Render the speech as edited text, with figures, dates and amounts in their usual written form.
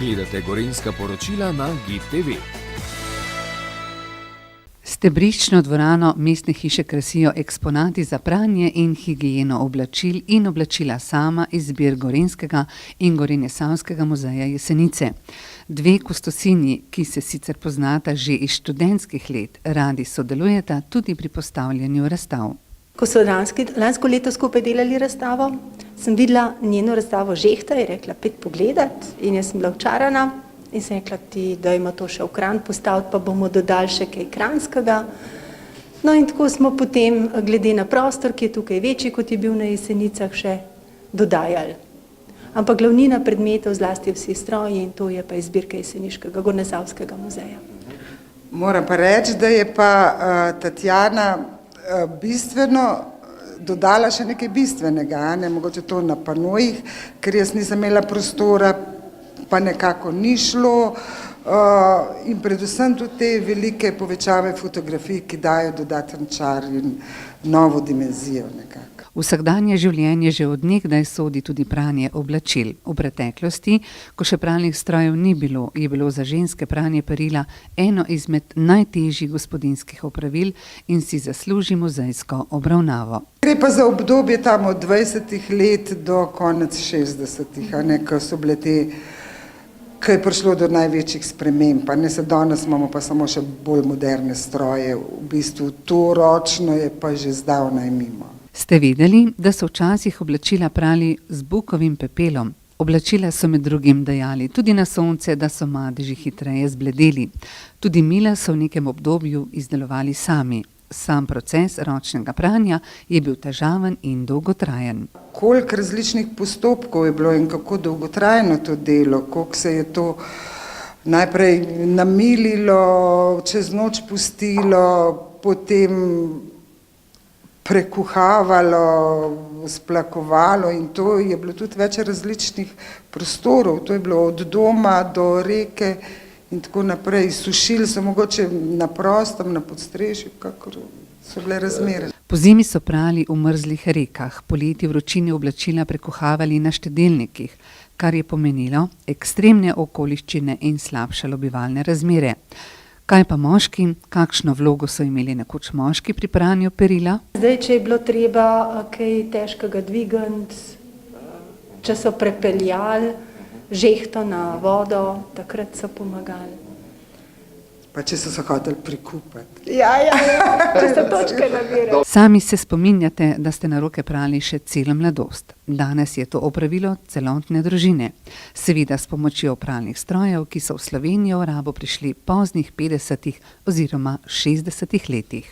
Gledate Gorenjska poročila na GID TV. Stebriščno dvorano Mestne hiše krasijo eksponati za pranje in higieno oblačil in oblačila sama iz zbir Gorenjskega in Gorenjesavskega muzeja Jesenice. Dve kustosinji, ki se sicer poznata že iz študentskih let, radi sodelujeta tudi pri postavljanju razstav. Ko so lansko leto skupaj delali razstavo, sem videla njeno razstavo Žehta, je rekla, pet pogledat, in jaz sem bila očarana. In sem rekla, dajmo to še v Kranj postaviti, pa bomo dodali še kaj kranjskega. No in tako smo potem, glede na prostor, ki je tukaj večji, kot je bil na Jesenicah, še dodajali. Ampak glavnina predmetov, zlasti vsi stroji, in to je pa iz zbirke Jeseniškega Gorenjesavskega muzeja. Moram pa reči, da je pa Tatjana bistveno dodala še nekaj bistvenega, mogoče to na panojih, ker jaz nisem imela prostora, pa nekako ni šlo, in predvsem tudi te velike povečave fotografij, ki dajo dodaten čar in novo dimenzijo nekako. Vsakdanje življenje že od nekdaj sodi tudi pranje oblačil. V preteklosti, ko še pralnih strojev ni bilo, je bilo za ženske pranje perila eno izmed najtežjih gospodinjskih opravil in si zasluži muzejsko obravnavo. Gre pa za obdobje tam od 20 let do konec 60-ih, ko so bile te, ko je prišlo do največjih sprememb, pa ne se danes imamo pa samo še bolj moderne stroje, v bistvu to ročno je pa že zdavnaj mimo. Ste vedeli, da so včasih oblačila prali z bukovim pepelom? Oblačila so med drugim dajali tudi na sonce, da so madeži hitreje zbledeli. Tudi mila so v nekem obdobju izdelovali sami. Sam proces ročnega pranja je bil težaven in dolgotrajen. Koliko različnih postopkov je bilo in kako dolgotrajno to delo, koliko se je to najprej namililo, čez noč pustilo, potem prekuhavalo, splakovalo, in to je bilo tudi več različnih prostorov. To je bilo od doma do reke in tako naprej. Sušili so mogoče na prostem, na podstrešju, kakor so bile razmere. Pozimi so prali v mrzlih rekah, poleti vročine oblačila prekuhavali na štedilnikih, kar je pomenilo ekstremne okoliščine in slabšalo bivalne razmere. Kaj pa moški? Kakšno vlogo so imeli nekoč moški pri pranju perila? Zdaj, če je bilo treba kaj težkega dvigati, če so prepeljali žehto na vodo, takrat so pomagali. Pa če so se hoteli prikupati. Ja, če so točke nabirali. Sami se spominjate, da ste na roke prali še celo mladost. Danes je to opravilo celotne družine. Seveda s pomočjo pralnih strojev, ki so v Slovenijo v rabo prišli poznih 50. oziroma 60. letih.